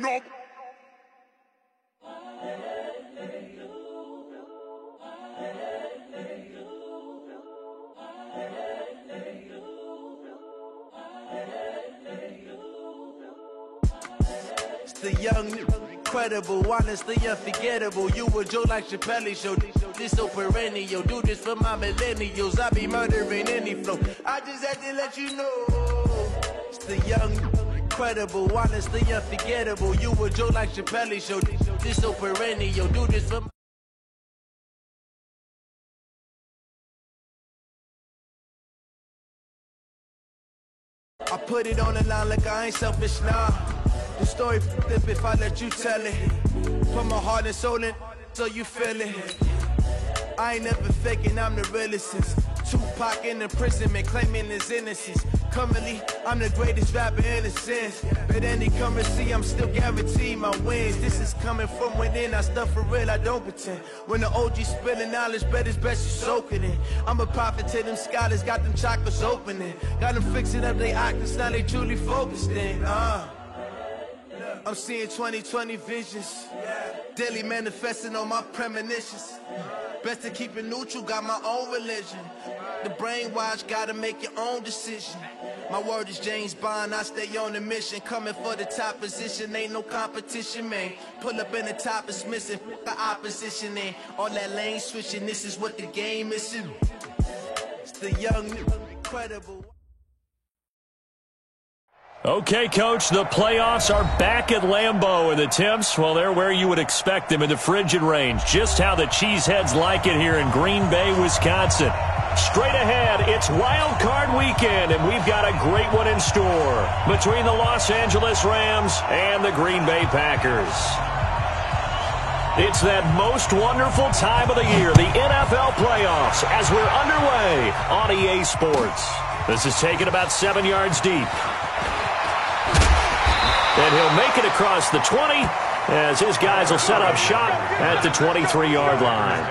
up. It's the young, incredible, honestly unforgettable. You a Joe like Chappelle show. This so perennial. Do this for my millennials. I be murdering any flow. I just had to let you know. It's the young, incredible, honestly unforgettable. You a Joe like Chappelle show. This so perennial. Do this for my I put it on the line like I ain't selfish now. The story flip if I let you tell it. Put my heart and soul in so you feel it. I ain't never faking, I'm the realest since Tupac in imprisonment, claiming his innocence. Currently, I'm the greatest rapper in a sense. But any currency, I'm still guaranteed my wins. This is coming from within, I stuff for real, I don't pretend. When the OG spilling knowledge, bet it's best you soak it in. I'm a prophet to them scholars, got them chakras opening. Got them fixing up their octaves, now they truly focused in. I'm seeing 2020 visions, daily manifesting on my premonitions. Best to keep it neutral, got my own religion. The brainwash, gotta make your own decision. My word is James Bond, I stay on the mission. Coming for the top position, ain't no competition, man. Pull up in the top is missing, the opposition in. All that lane switching, this is what the game is. It's the young, incredible. Okay, Coach, the playoffs are back at Lambeau, and the temps, well, they're where you would expect them in the frigid range. Just how the Cheeseheads like it here in Green Bay, Wisconsin. Straight ahead, it's Wild Card Weekend, and we've got a great one in store between the Los Angeles Rams and the Green Bay Packers. It's that most wonderful time of the year, the NFL playoffs, as we're underway on EA Sports. This is taken about 7 yards deep. And he'll make it across the 20 as his guys will set up shop at the 23-yard line.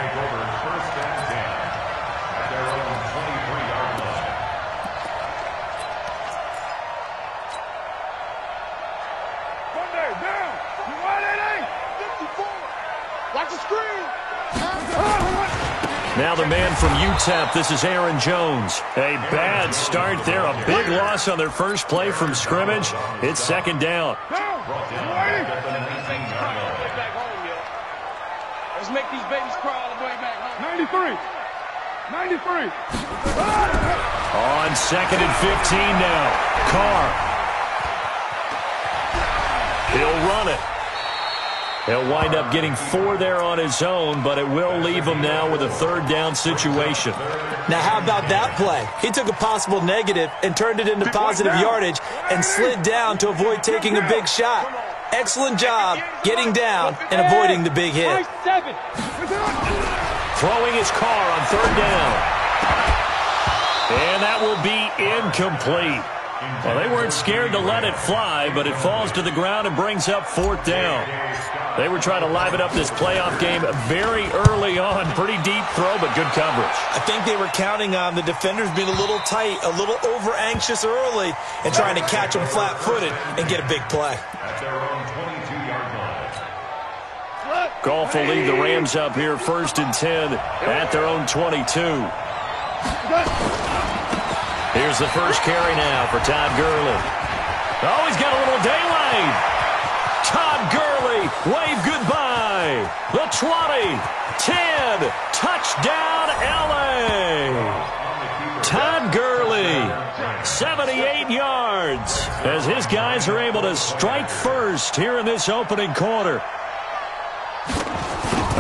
Now the man from UTEP, this is Aaron Jones. A bad start there, a big loss on their first play from scrimmage. It's second down. Let's make these babies crawl all the way back home. 93. On second and 15 now. Carr. He'll run it. He'll wind up getting 4 there on his own, but it will leave him now with a third down situation. Now, how about that play? He took a possible negative and turned it into positive yardage and slid down to avoid taking a big shot. Excellent job getting down and avoiding the big hit. Throwing his Carr on third down. And that will be incomplete. Well, they weren't scared to let it fly, but it falls to the ground and brings up fourth down. They were trying to liven up this playoff game very early on. Pretty deep throw, but good coverage. I think they were counting on the defenders being a little tight, a little over-anxious early, and trying to catch them flat-footed and get a big play. Goff will lead the Rams up here first and 10 at their own 22. Here's the first carry now for Todd Gurley. Oh, he's got a little daylight. Todd Gurley, wave goodbye. The 20, 10, touchdown LA. Todd Gurley, 78 yards, as his guys are able to strike first here in this opening quarter.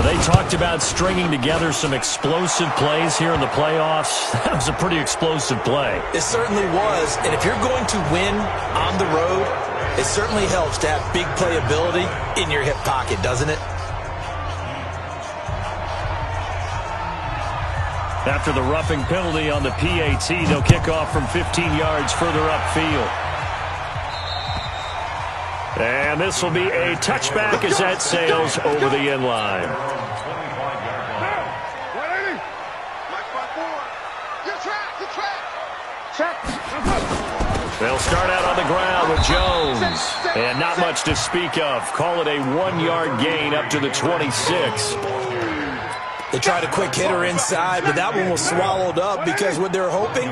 They talked about stringing together some explosive plays here in the playoffs. That was a pretty explosive play. It certainly was. And if you're going to win on the road, it certainly helps to have big playability in your hip pocket, doesn't it? After the roughing penalty on the PAT, they'll kick off from 15 yards further upfield. And this will be a touchback as that sails over the end line. They'll start out on the ground with Jones. And not much to speak of. Call it a 1-yard gain up to the 26. They tried a quick hitter inside, but that one was swallowed up because what they're hoping,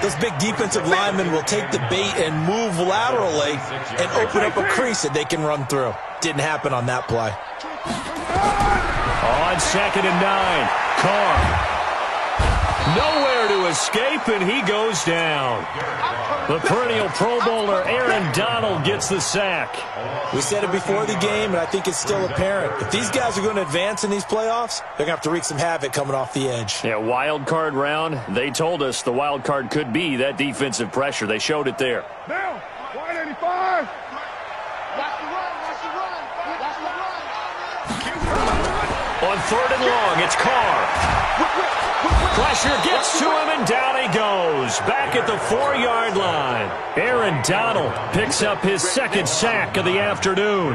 those big defensive linemen will take the bait and move laterally and open up a crease that they can run through. Didn't happen on that play. On 2nd and 9, Carr. Nowhere to escape, and he goes down. The perennial Pro Bowler Aaron Donald gets the sack. We said it before the game, and I think it's still apparent. If these guys are going to advance in these playoffs, they're going to have to wreak some havoc coming off the edge. Yeah, wild card round. They told us the wild card could be that defensive pressure. They showed it there. Down, 185. On 3rd and long, it's Carr. Pressure gets to him, and down he goes. Back at the 4-yard line. Aaron Donald picks up his 2nd sack of the afternoon.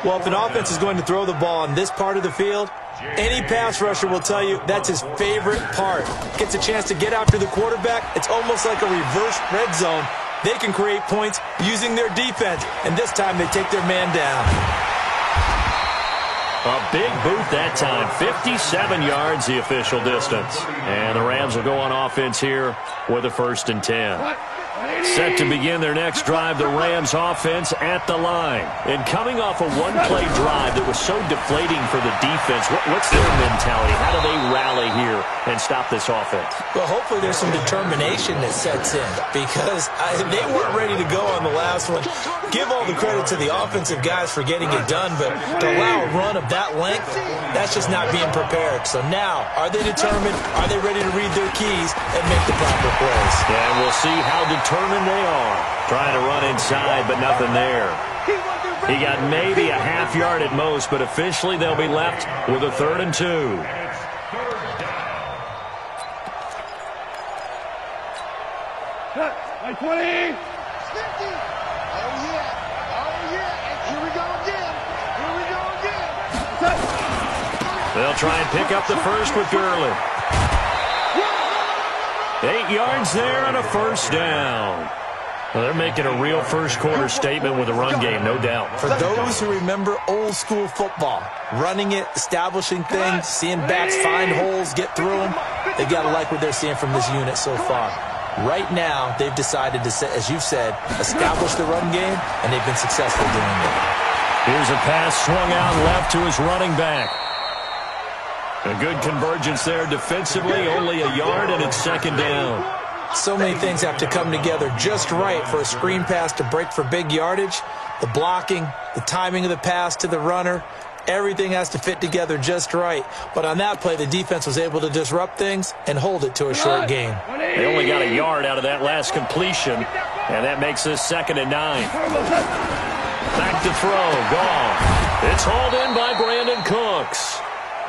Well, if an offense is going to throw the ball on this part of the field, any pass rusher will tell you that's his favorite part. Gets a chance to get after the quarterback. It's almost like a reverse red zone. They can create points using their defense, and this time they take their man down. A big boot that time. 57 yards the official distance. And the Rams will go on offense here with a 1st and 10. Set to begin their next drive, the Rams offense at the line. And coming off a one-play drive that was so deflating for the defense, what's their mentality? How do they rally here and stop this offense? Well, hopefully there's some determination that sets in because they weren't ready to go on the last one. Give all the credit to the offensive guys for getting it done, but to allow a run of that length, that's just not being prepared. So now, are they determined? Are they ready to read their keys and make the proper plays? And we'll see how determined they are. Trying to run inside, but nothing there. He got maybe a half yard at most, but officially they'll be left with a 3rd and 2. Like 20. They'll try and pick up the first with Gurley. 8 yards there and a 1st down. Well, they're making a real first-quarter statement with a run game, no doubt. For those who remember old-school football, running it, establishing things, seeing backs find holes, get through them, they've got to like what they're seeing from this unit so far. Right now, they've decided to, as you've said, establish the run game, and they've been successful doing it. Here's a pass swung out left to his running back. A good convergence there defensively, only a yard, and it's 2nd down. So many things have to come together just right for a screen pass to break for big yardage. The blocking, the timing of the pass to the runner, everything has to fit together just right. But on that play, the defense was able to disrupt things and hold it to a short gain. They only got a yard out of that last completion, and that makes this 2nd and 9. Back to throw, gone. It's hauled in by Brandon Cooks.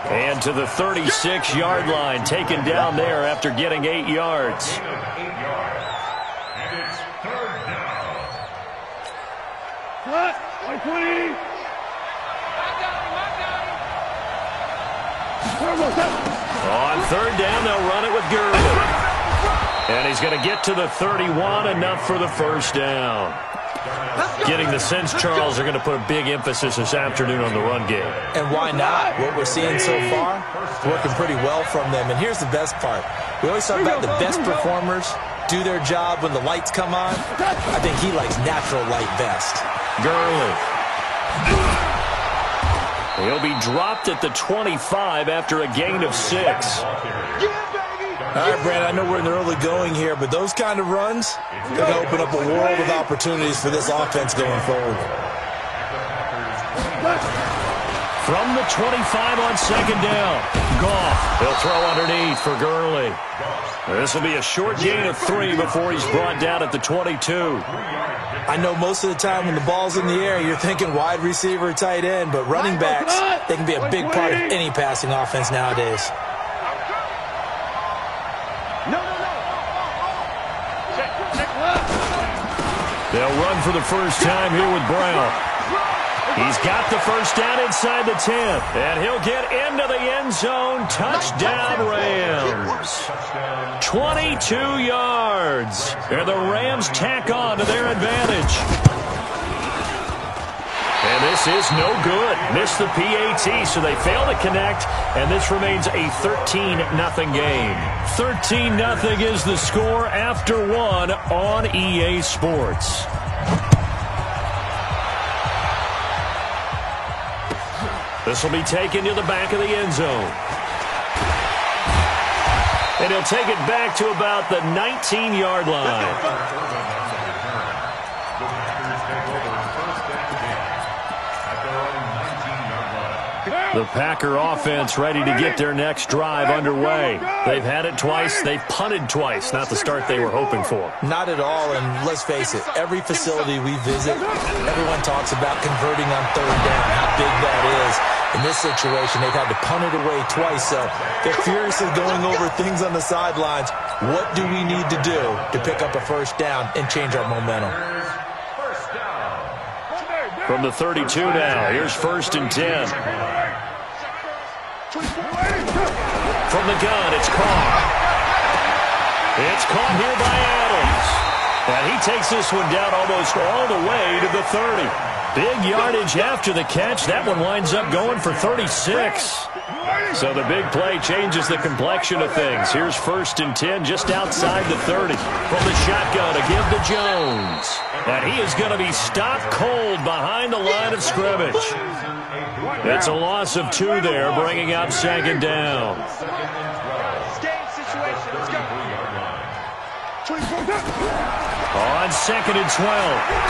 And to the 36-yard line, taken down there after getting 8 yards. Like 20. On 3rd down, they'll run it with Gurley. And he's going to get to the 31, enough for the 1st down. Getting the sense, Charles, they're going to put a big emphasis this afternoon on the run game. And why not? What we're seeing so far, working pretty well from them. And here's the best part. We always talk about the best performers do their job when the lights come on. I think he likes natural light best. Gurley. He'll be dropped at the 25 after a gain of 6. All right, Brandon, I know we're in the early going here, but those kind of runs, they're going to open up a world of opportunities for this offense going forward. From the 25 on 2nd down, Goff. He'll throw underneath for Gurley. This will be a short gain of 3 before he's brought down at the 22. I know most of the time when the ball's in the air, you're thinking wide receiver, tight end, but running backs, they can be a big part of any passing offense nowadays. They'll run for the first time here with Brown. He He's got the first down inside the 10. And he'll get into the end zone. Touchdown, Rams. 22 yards. And the Rams tack on to their advantage. And this is no good. Missed the PAT, so they fail to connect, and this remains a 13-0 game. 13-0 is the score after one on EA Sports. This will be taken to the back of the end zone. And he'll take it back to about the 19-yard line. The Packer offense ready to get their next drive underway. They've had it twice. They've punted twice. Not the start they were hoping for. Not at all, and let's face it, every facility we visit, everyone talks about converting on third down, how big that is. In this situation, they've had to punt it away twice, so they're furiously going over things on the sidelines. What do we need to do to pick up a first down and change our momentum? From the 32 now, here's 1st and 10. From the gun, it's Carr. It's caught here by Adams. And he takes this one down almost all the way to the 30. Big yardage after the catch. That one winds up going for 36. So the big play changes the complexion of things. Here's 1st and 10 just outside the 30. From the shotgun to give to Jones. And he is going to be stopped cold behind the line of scrimmage. It's a loss of 2 there, bringing up 2nd down. On 2nd and 12,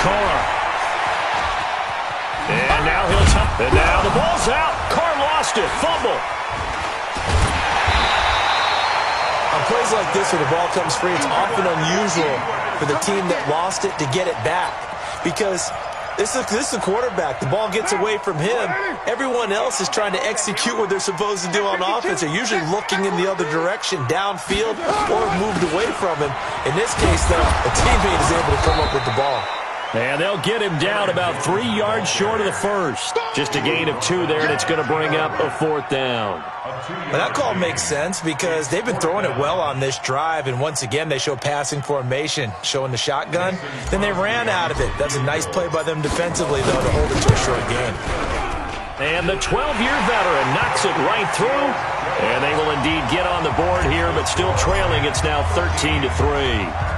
Carr. And now he'll top. And now the ball's out. Carr lost it. Fumble. On plays like this where the ball comes free, it's often unusual for the team that lost it to get it back. Because this is a quarterback. The ball gets away from him. Everyone else is trying to execute what they're supposed to do on offense. They're usually looking in the other direction, downfield, or moved away from him. In this case, though, a teammate is able to come up with the ball. And they'll get him down about 3 yards short of the first. Just a gain of 2 there, and it's going to bring up a 4th down. But that call makes sense because they've been throwing it well on this drive, and once again they show passing formation, showing the shotgun. Then they ran out of it. That's a nice play by them defensively, though, to hold it to a short game. And the 12-year veteran knocks it right through, and they will indeed get on the board here, but still trailing. It's now 13-3.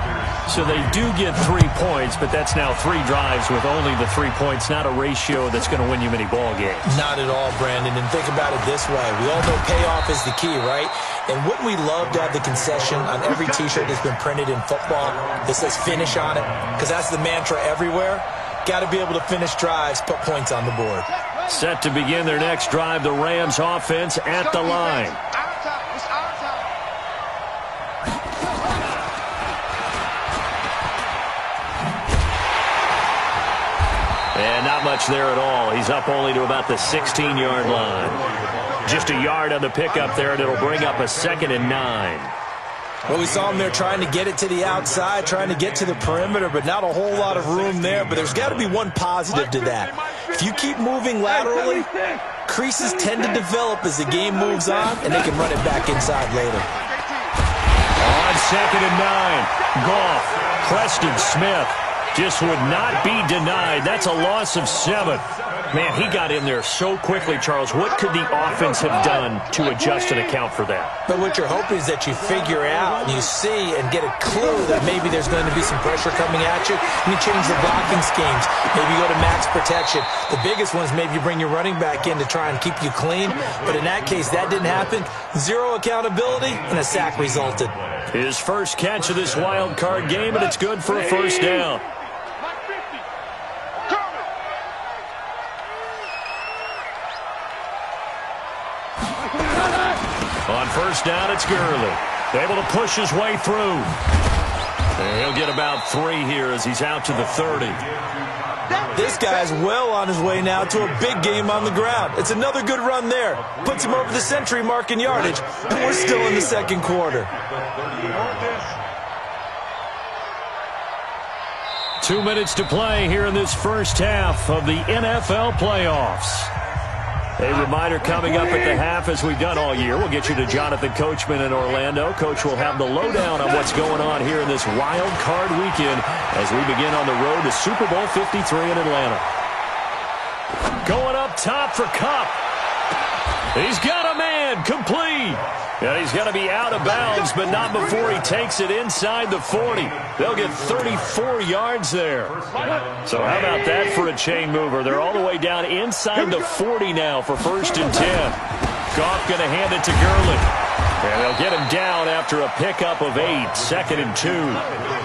So they do get 3 points, but that's now 3 drives with only the 3 points, not a ratio that's going to win you many ball games. Not at all, Brandon, and think about it this way. We all know payoff is the key, right? And wouldn't we love to have the concession on every T-shirt that's been printed in football that says finish on it? Because that's the mantra everywhere. Got to be able to finish drives, put points on the board. Set to begin their next drive, the Rams offense at the line. And not much there at all. He's up only to about the 16-yard line. Just a yard on the pickup there, and it'll bring up a 2nd and 9. Well, we saw him there trying to get it to the outside, trying to get to the perimeter, but not a whole lot of room there. But there's got to be one positive to that. If you keep moving laterally, creases tend to develop as the game moves on, and they can run it back inside later. On 2nd and 9, Goff, Preston Smith. Just would not be denied. That's a loss of 7. Man, he got in there so quickly, Charles. What could the offense have done to adjust and account for that? But what you're hoping is that you figure out and you see and get a clue that maybe there's going to be some pressure coming at you, and you change the blocking schemes. Maybe you go to max protection. The biggest one is maybe you bring your running back in to try and keep you clean. But in that case, that didn't happen. 0 accountability, and a sack resulted. His first catch of this wild card game, and it's good for a first down. On first down, it's Gurley. Able to push his way through. And he'll get about 3 here as he's out to the 30. This guy's well on his way now to a big game on the ground. It's another good run there. Puts him over the century mark in yardage. And we're still in the second quarter. 2 minutes to play here in this first half of the NFL playoffs. A reminder coming up at the half, as we've done all year. We'll get you to Jonathan Coachman in Orlando. Coach will have the lowdown on what's going on here in this wild card weekend as we begin on the road to Super Bowl 53 in Atlanta. Going up top for Kupp. He's got a man, complete. And he's going to be out of bounds, but not before he takes it inside the 40. They'll get 34 yards there. So how about that for a chain mover? They're all the way down inside the 40 now for 1st and 10. Goff going to hand it to Gurley. And they'll get him down after a pickup of 8, 2nd and 2.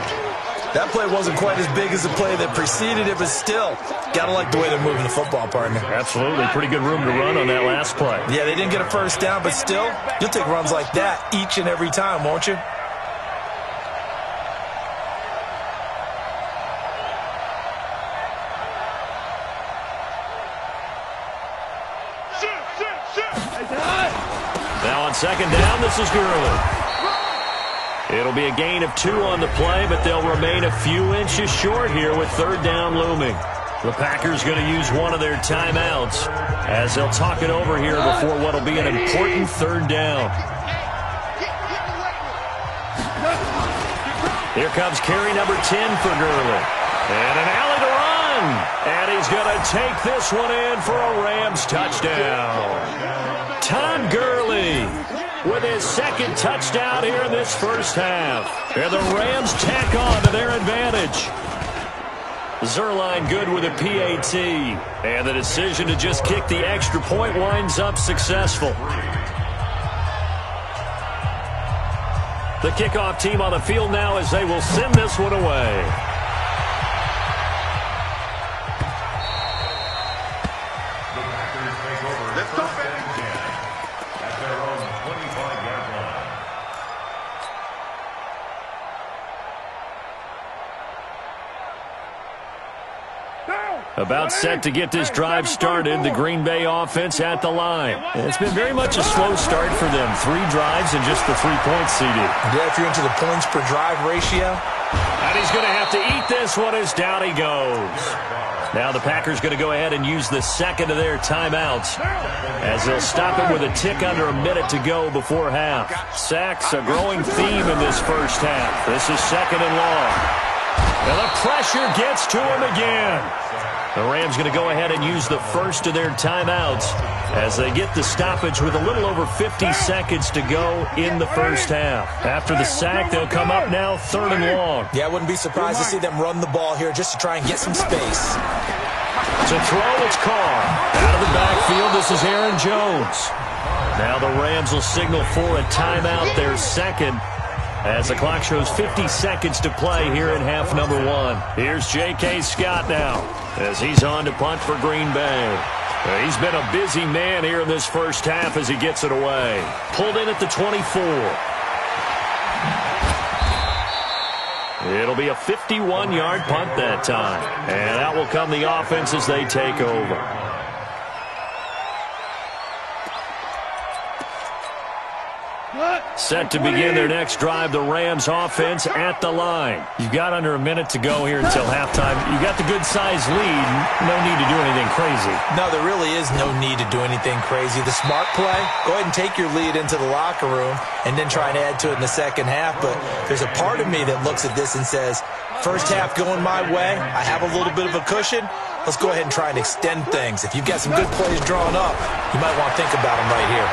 That play wasn't quite as big as the play that preceded it, but still, got to like the way they're moving the football, partner. Absolutely. Pretty good room to run on that last play. Yeah, they didn't get a first down, but still, you'll take runs like that each and every time, won't you? Now on 2nd down, this is Gurley. It'll be a gain of 2 on the play, but they'll remain a few inches short here with 3rd down looming. The Packers going to use one of their timeouts as they'll talk it over here before what will be an important 3rd down. Here comes carry number 10 for Gurley. And an alley to run. And he's going to take this one in for a Rams touchdown. Todd Gurley with his 2nd touchdown here in this first half. And the Rams tack on to their advantage. Zerline good with a PAT. And the decision to just kick the extra point winds up successful. The kickoff team on the field now as they will send this one away. Let's go, baby. About set to get this drive started, the Green Bay offense at the line. And it's been very much a slow start for them. 3 drives and just the 3 points seeded. Yeah, if you're into the points per drive ratio. And he's going to have to eat this one as down he goes. Now the Packers going to go ahead and use the 2nd of their timeouts as they'll stop him with a tick under a minute to go before half. Sacks, a growing theme in this first half. This is 2nd and long. And the pressure gets to him again. The Rams going to go ahead and use the 1st of their timeouts as they get the stoppage with a little over 50 seconds to go in the first half. After the sack, they'll come up now 3rd and long. Yeah, I wouldn't be surprised to see them run the ball here just to try and get some space. To throw, it's caught. Out of the backfield, this is Aaron Jones. Now the Rams will signal for a timeout, their 2nd. As the clock shows 50 seconds to play here in half number 1. Here's J.K. Scott now as he's on to punt for Green Bay. He's been a busy man here in this first half as he gets it away. Pulled in at the 24. It'll be a 51-yard punt that time. And out will come the offense as they take over. Set to begin their next drive, the Rams offense at the line. You've got under a minute to go here until halftime. You got the good-sized lead. No need to do anything crazy. No, there really is no need to do anything crazy. The smart play, go ahead and take your lead into the locker room and then try and add to it in the second half. But there's a part of me that looks at this and says, first half going my way, I have a little bit of a cushion. Let's go ahead and try and extend things. If you've got some good plays drawn up, you might want to think about them right here.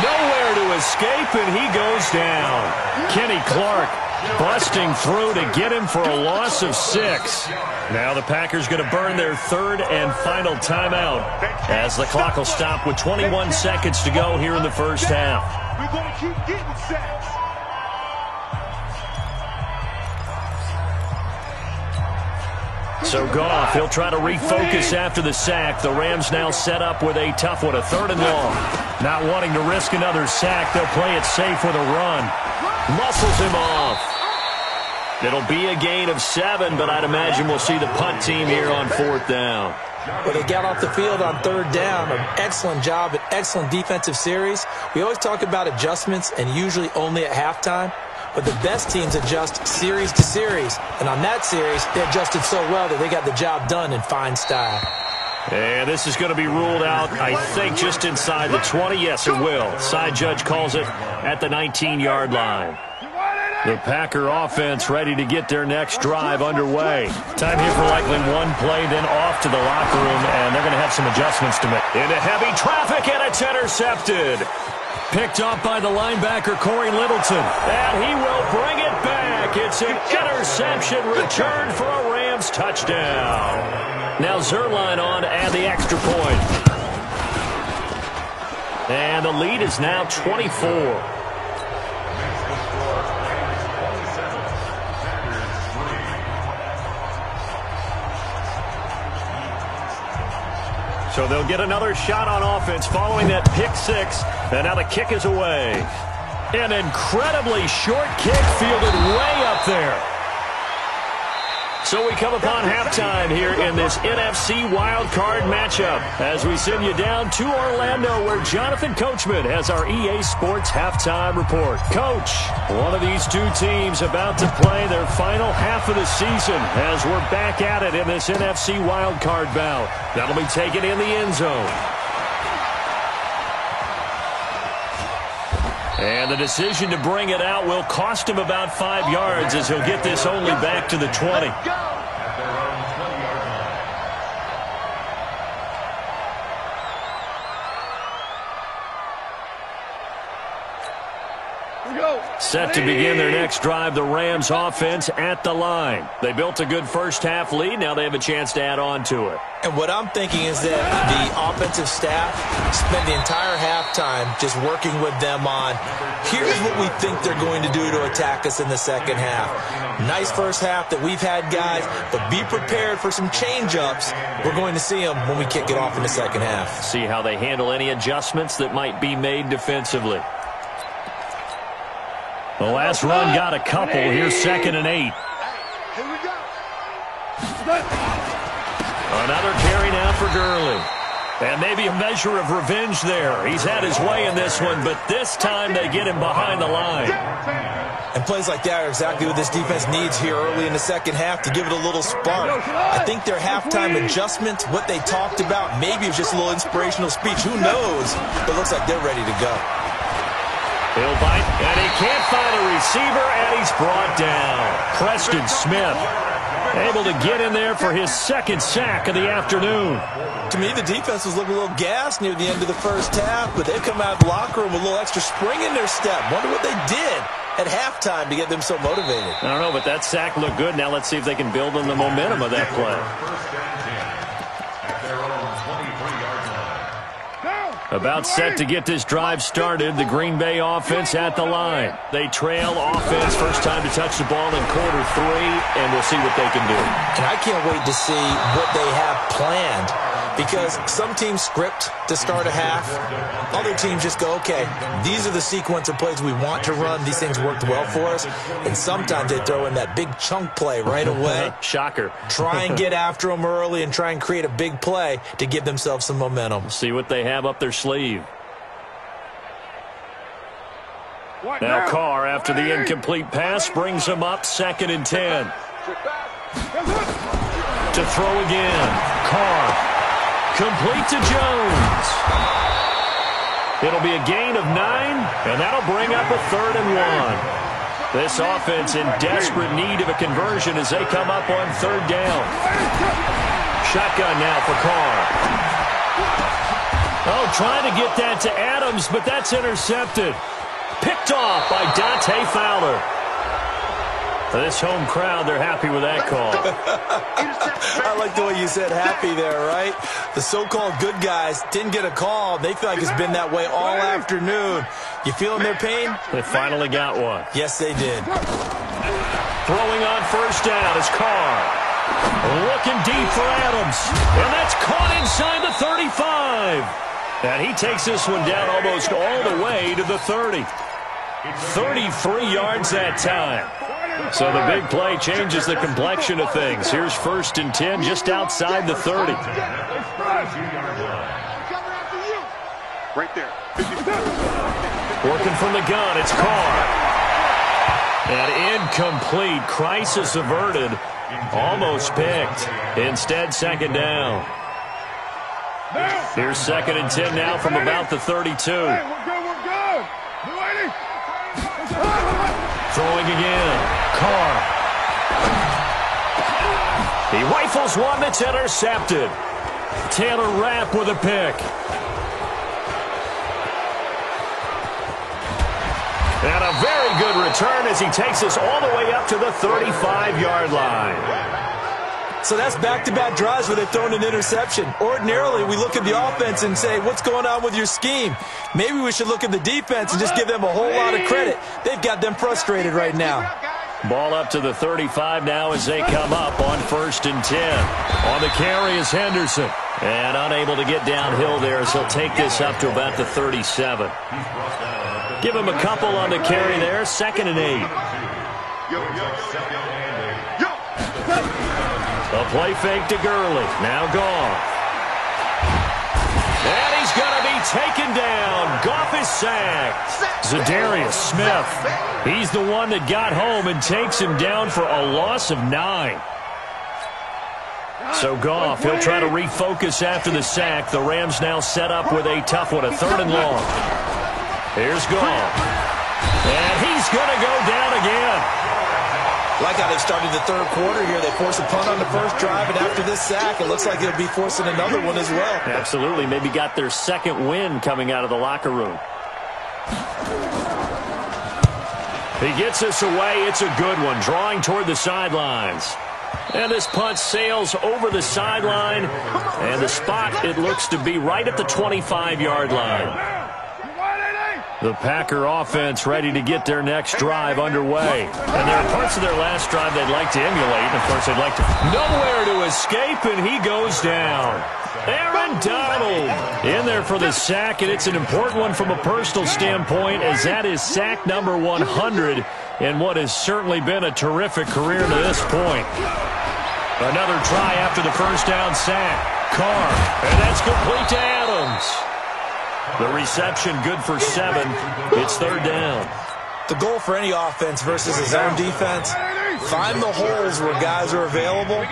Nowhere to escape, and he goes down. Kenny Clark busting through to get him for a loss of 6. Now the Packers going to burn their 3rd and final timeout as the clock will stop with 21 seconds to go here in the first half. We're going to keep getting sacks. So Goff, he'll try to refocus after the sack. The Rams now set up with a tough one, a 3rd and long. Not wanting to risk another sack, they'll play it safe with a run. Muscles him off. It'll be a gain of 7, but I'd imagine we'll see the punt team here on 4th down. Well, they got off the field on 3rd down. An excellent job, an excellent defensive series. We always talk about adjustments and usually only at halftime. but the best teams adjust series to series. And on that series, they adjusted so well that they got the job done in fine style. And this is going to be ruled out, I think, just inside the 20. Yes, it will. Side judge calls it at the 19-yard line. The Packer offense ready to get their next drive underway. Time here for likely one play, then off to the locker room, and they're going to have some adjustments to make. Into heavy traffic, and it's intercepted. Picked off by the linebacker, Corey Littleton. And he will bring it back. It's an interception return for a Rams touchdown. Now Zuerlein on to add the extra point. And the lead is now 24. So they'll get another shot on offense following that pick six. And now the kick is away. An incredibly short kick fielded way up there. So we come upon halftime here in this NFC wildcard matchup as we send you down to Orlando where Jonathan Coachman has our EA Sports halftime report. Coach, one of these two teams about to play their final half of the season as we're back at it in this NFC wildcard bout. That'll be taken in the end zone. And the decision to bring it out will cost him about 5 yards as he'll get this only back to the 20. Set to begin their next drive, the Rams offense at the line. They built a good first half lead. Now they have a chance to add on to it. And what I'm thinking is that the offensive staff spent the entire halftime just working with them on, here's what we think they're going to do to attack us in the second half. Nice first half that we've had, guys, but be prepared for some change-ups. We're going to see them when we kick it off in the second half. See how they handle any adjustments that might be made defensively. The last run got a couple. Here's 2nd and 8. Here we go. Another carry now for Gurley. And maybe a measure of revenge there. He's had his way in this one, but this time they get him behind the line. And plays like that are exactly what this defense needs here early in the second half to give it a little spark. I think their halftime adjustments, what they talked about, maybe it was just a little inspirational speech. Who knows? But it looks like they're ready to go. He'll bite, and he can't find a receiver, and he's brought down. Preston Smith able to get in there for his second sack of the afternoon. To me, the defense was looking a little gassed near the end of the first half, but they've come out of the locker room with a little extra spring in their step. Wonder what they did at halftime to get them so motivated. I don't know, but that sack looked good. Now let's see if they can build on the momentum of that play. About set to get this drive started, the Green Bay offense at the line. They trail offense, first time to touch the ball in quarter 3, and we'll see what they can do. And I can't wait to see what they have planned, because some teams script to start a half. Other teams just go, okay, these are the sequence of plays we want to run. These things worked well for us. And sometimes they throw in that big chunk play right away. Shocker. Try and get after them early and try and create a big play to give themselves some momentum. See what they have up their sleeve. Now Carr, after the incomplete pass, brings him up 2nd and 10. To throw again. Carr. Complete to Jones. It'll be a gain of 9, and that'll bring up a 3rd and 1. This offense in desperate need of a conversion as they come up on 3rd down. Shotgun now for Carr. Oh, trying to get that to Adams, but that's intercepted. Picked off by Dante Fowler. This home crowd, they're happy with that call. I like the way you said happy there, right? The so-called good guys didn't get a call. They feel like it's been that way all afternoon. You feeling their pain? They finally got one. Yes, they did. Throwing on first down is Carr. Looking deep for Adams. And that's caught inside the 35. And he takes this one down almost all the way to the 30. 33 yards that time. So the big play changes the complexion of things. Here's 1st and 10 just outside the 30. Right there. Working from the gun, it's Carr. And incomplete. Crisis averted. Almost picked. Instead, second down. Here's 2nd and 10 now from about the 32. We're good. Throwing again. Carr. He rifles one that's intercepted. Taylor Rapp with a pick. And a very good return as he takes us all the way up to the 35-yard line. So that's back-to-back drives where they've thrown an interception. Ordinarily, we look at the offense and say, what's going on with your scheme? Maybe we should look at the defense and just give them a whole lot of credit. They've got them frustrated right now. Ball up to the 35 now as they come up on 1st and 10. On the carry is Henderson. And unable to get downhill there as he'll take this up to about the 37. Give him a couple on the carry there. 2nd and 8. A play fake to Gurley. Now Goff. And he's going to be taken down. Goff is sacked. Za'Darius Smith. He's the one that got home and takes him down for a loss of 9. So Goff, he'll try to refocus after the sack. The Rams now set up with a tough one, a 3rd and long. Here's Goff. And he's going to go down again. Like how they started the 3rd quarter here. They forced a punt on the 1st drive, and after this sack, it looks like they'll be forcing another one as well. Absolutely. Maybe got their 2nd win coming out of the locker room. He gets us away. It's a good one. Drawing toward the sidelines. And this punt sails over the sideline. And the spot, it looks to be right at the 25-yard line. The Packer offense ready to get their next drive underway. And there are parts of their last drive they'd like to emulate. And, of course, they'd like to... Nowhere to escape, and he goes down. Aaron Donald in there for the sack, and it's an important one from a personal standpoint as that is sack number 100 in what has certainly been a terrific career to this point. Another try after the 1st down sack. Carr, and that's complete to Adams. The reception good for 7. It's 3rd down. The goal for any offense versus his own defense, find the holes where guys are available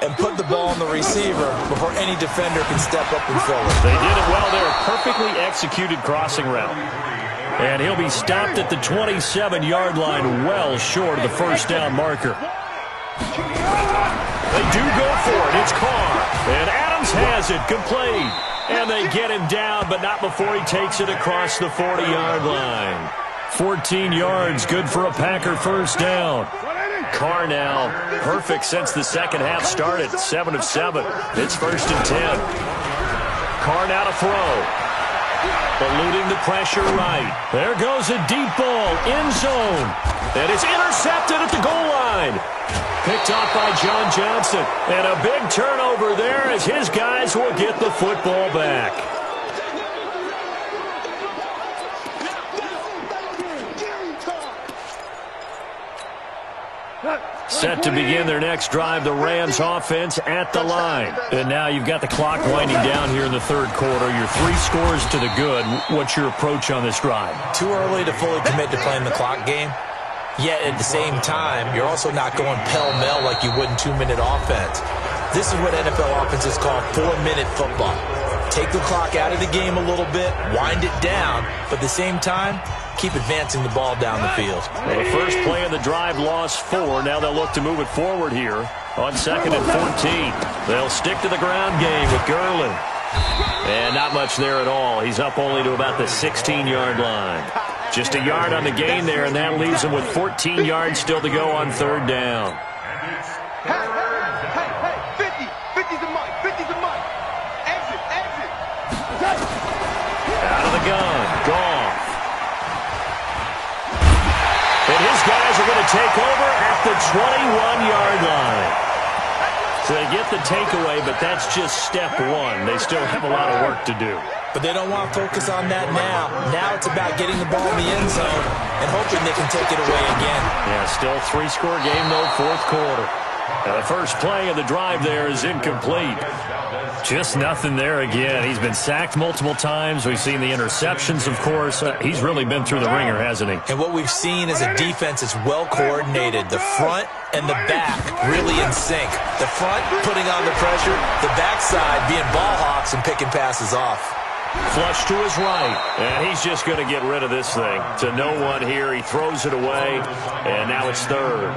and put the ball on the receiver before any defender can step up and fill it. They did it well there. Perfectly executed crossing route. And he'll be stopped at the 27-yard line, well short of the 1st down marker. They do go for it. It's Carr. And Adams has it. Complete. And they get him down, but not before he takes it across the 40-yard line. 14 yards, good for a Packer 1st down. Carr now, perfect since the 2nd half started, 7 of 7. It's 1st and 10. Carr now to throw. Eluding the pressure right. There goes a deep ball, end zone. And it's intercepted at the goal line. Picked off by John Johnson. And a big turnover there as his guys will get the football back. Set to begin their next drive, the Rams offense at the line. And now you've got the clock winding down here in the 3rd quarter. You're 3 scores to the good. What's your approach on this drive? Too early to fully commit to playing the clock game. Yet at the same time, you're also not going pell-mell like you would in 2-minute offense. This is what NFL offenses call 4-minute football. Take the clock out of the game a little bit, wind it down, but at the same time, keep advancing the ball down the field. Well, the first play of the drive lost 4. Now they'll look to move it forward here on 2nd and 14. They'll stick to the ground game with Gurley. And not much there at all. He's up only to about the 16-yard line. Just a yard on the gain there, and that leaves him with 14 yards still to go on 3rd down. Hey, 50's the mic, 50's the mic. Exit. Out of the gun, Goff. And his guys are going to take over at the 21-yard line. So they get the takeaway, but that's just step 1. They still have a lot of work to do. But they don't want to focus on that now. Now it's about getting the ball in the end zone and hoping they can take it away again. Yeah, still 3-score game, though, 4th quarter. Now the first play of the drive there is incomplete. Just nothing there again. He's been sacked multiple times. We've seen the interceptions, of course. He's really been through the ringer, hasn't he? And what we've seen is a defense that's well coordinated. The front and the back really in sync. The front putting on the pressure, the backside being ball hawks and picking passes off. Flush to his right, and he's just going to get rid of this thing. To no one here, he throws it away, and now it's third.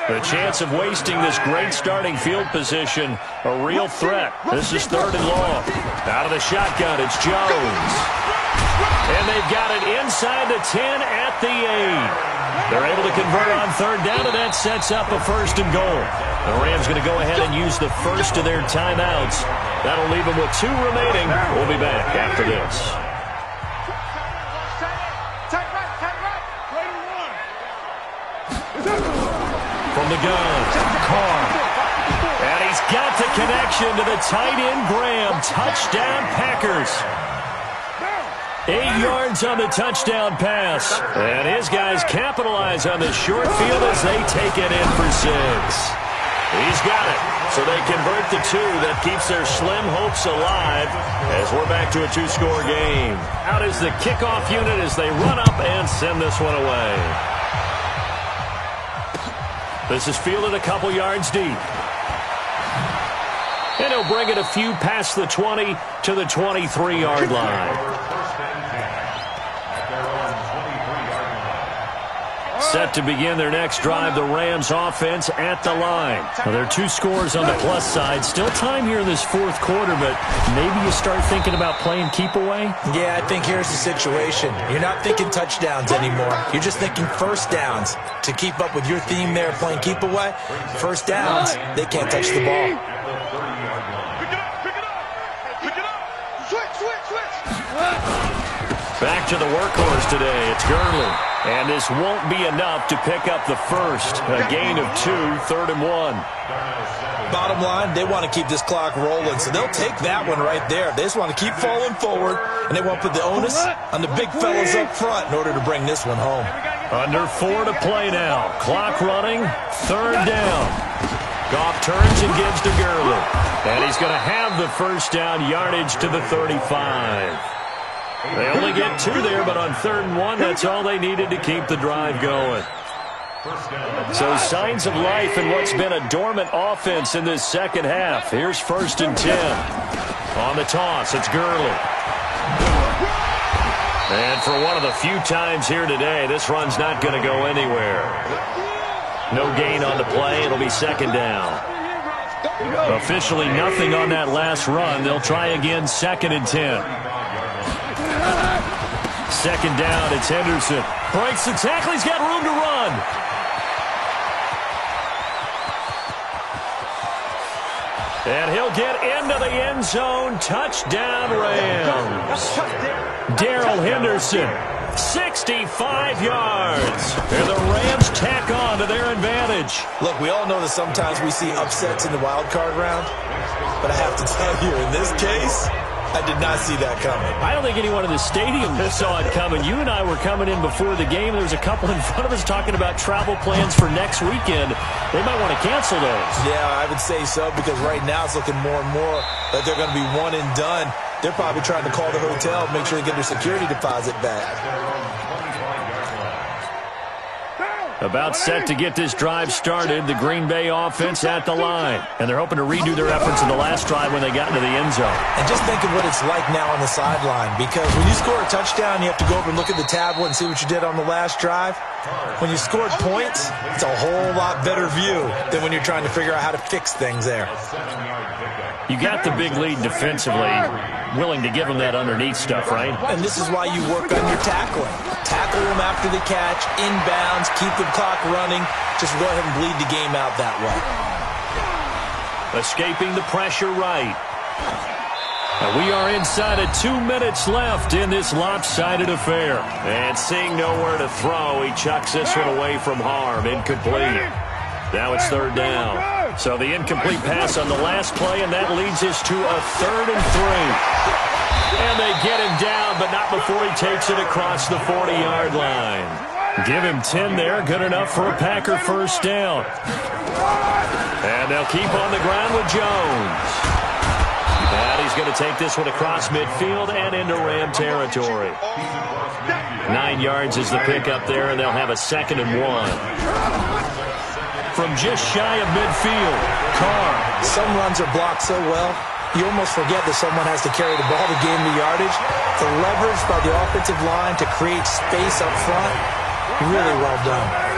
The chance of wasting this great starting field position, a real threat. This is third and long. Out of the shotgun, it's Jones. And they've got it inside the 10 at the 8. They're able to convert on third down, and that sets up a first and goal. The Rams going to go ahead and use the first of their timeouts. That'll leave them with 2 remaining. We'll be back after this. From the gun, Carr. And he's got the connection to the tight end, Graham. Touchdown, Packers. 8 yards on the touchdown pass. And his guys capitalize on the short field as they take it in for 6. He's got it. So they convert the 2. That keeps their slim hopes alive as we're back to a 2-score game. Out is the kickoff unit as they run up and send this one away. This is fielded a couple yards deep. And he'll bring it a few past the 20 to the 23-yard line. Set to begin their next drive, the Rams offense at the line. Well, there are 2 scores on the plus side. Still time here in this fourth quarter, but maybe you start thinking about playing keep away? Yeah, I think here's the situation. You're not thinking touchdowns anymore. You're just thinking first downs. To keep up with your theme there, playing keep away, first downs, they can't touch the ball. Back to the workhorse today. It's Gurley. And this won't be enough to pick up the first. A gain of 2, third and 1. Bottom line, they want to keep this clock rolling, so they'll take that one right there. They just want to keep falling forward, and they want to put the onus on the big fellas up front in order to bring this one home. Under 4 to play now. Clock running, third down. Goff turns and gives to Gurley. And he's going to have the first down, yardage to the 35. They only get 2 there, but on third and 1, that's all they needed to keep the drive going. So signs of life in what's been a dormant offense in this second half. Here's first and 10. On the toss, it's Gurley. And for one of the few times here today, this run's not going to go anywhere. No gain on the play. It'll be second down. Officially nothing on that last run. They'll try again, second and 10. Second down, it's Henderson. Breaks the tackle, he's got room to run. And he'll get into the end zone. Touchdown, Rams. Darrell Henderson, 65 yards. And the Rams tack on to their advantage. Look, we all know that sometimes we see upsets in the wild card round. But I have to tell you, in this case, I did not see that coming. I don't think anyone in the stadium saw it coming. You and I were coming in before the game. There was a couple in front of us talking about travel plans for next weekend. They might want to cancel those. Yeah, I would say so, because right now it's looking more and more like they're going to be one and done. They're probably trying to call the hotel, make sure they get their security deposit back. About set to get this drive started, the Green Bay offense at the line. And they're hoping to redo their efforts in the last drive when they got into the end zone. And just think of what it's like now on the sideline, because when you score a touchdown, you have to go over and look at the tablet and see what you did on the last drive. When you scored points, it's a whole lot better view than when you're trying to figure out how to fix things there. You got the big lead defensively, willing to give them that underneath stuff, right? And this is why you work on your tackling. Tackle them after the catch, inbounds, keep the clock running. Just go ahead and bleed the game out that way. Escaping the pressure right. And we are inside of 2 minutes left in this lopsided affair. And seeing nowhere to throw, he chucks this one away from harm. Incomplete. Now it's third down. So the incomplete pass on the last play, and that leads us to a 3rd and 3. And they get him down, but not before he takes it across the 40-yard line. Give him 10 there, good enough for a Packer first down. And they'll keep on the ground with Jones. going to take this one across midfield and into Ram territory. 9 yards is the pickup there, and they'll have a 2nd and 1. From just shy of midfield, Carr. Some runs are blocked so well, you almost forget that someone has to carry the ball to gain the yardage. The leverage by the offensive line to create space up front, really well done.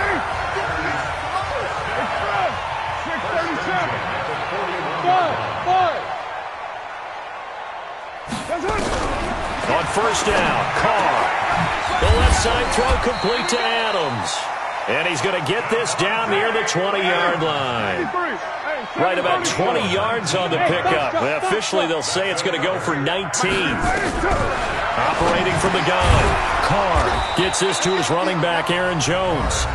On first down, Carr. The left side throw complete to Adams. And he's going to get this down near the 20-yard line. Right about 20 yards on the pickup. Officially, they'll say it's going to go for 19. Operating from the gun, Carr gets this to his running back, Aaron Jones.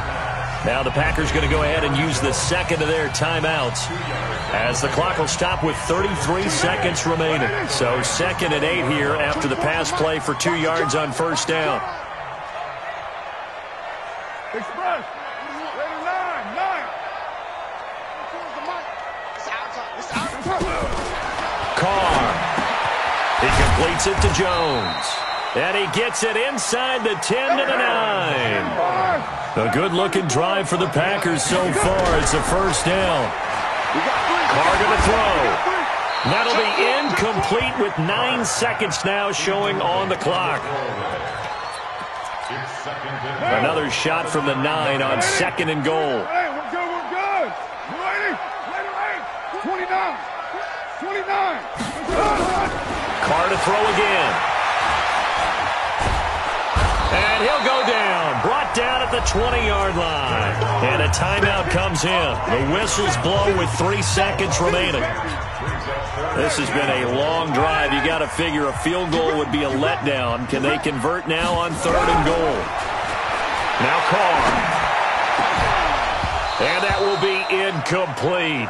Now the Packers going to go ahead and use the 2nd of their timeouts, as the clock will stop with 33 seconds remaining. So 2nd and 8 here after the pass play for 2 yards on first down. Express. Ready, 9. Carr. He completes it to Jones. And he gets it inside the 10 to the 9. A good-looking drive for the Packers so far. It's a first down. Carr going to throw. That'll be incomplete with 9 seconds now showing on the clock. Another shot from the 9 on 2nd and goal. Hey, we're good. Ready? 29. Carr to throw again. And he'll go down. Brought down at the 20-yard line. And a timeout comes in. The whistles blow with 3 seconds remaining. This has been a long drive. You got to figure a field goal would be a letdown. Can they convert now on 3rd and goal? Now Carr. And that will be incomplete.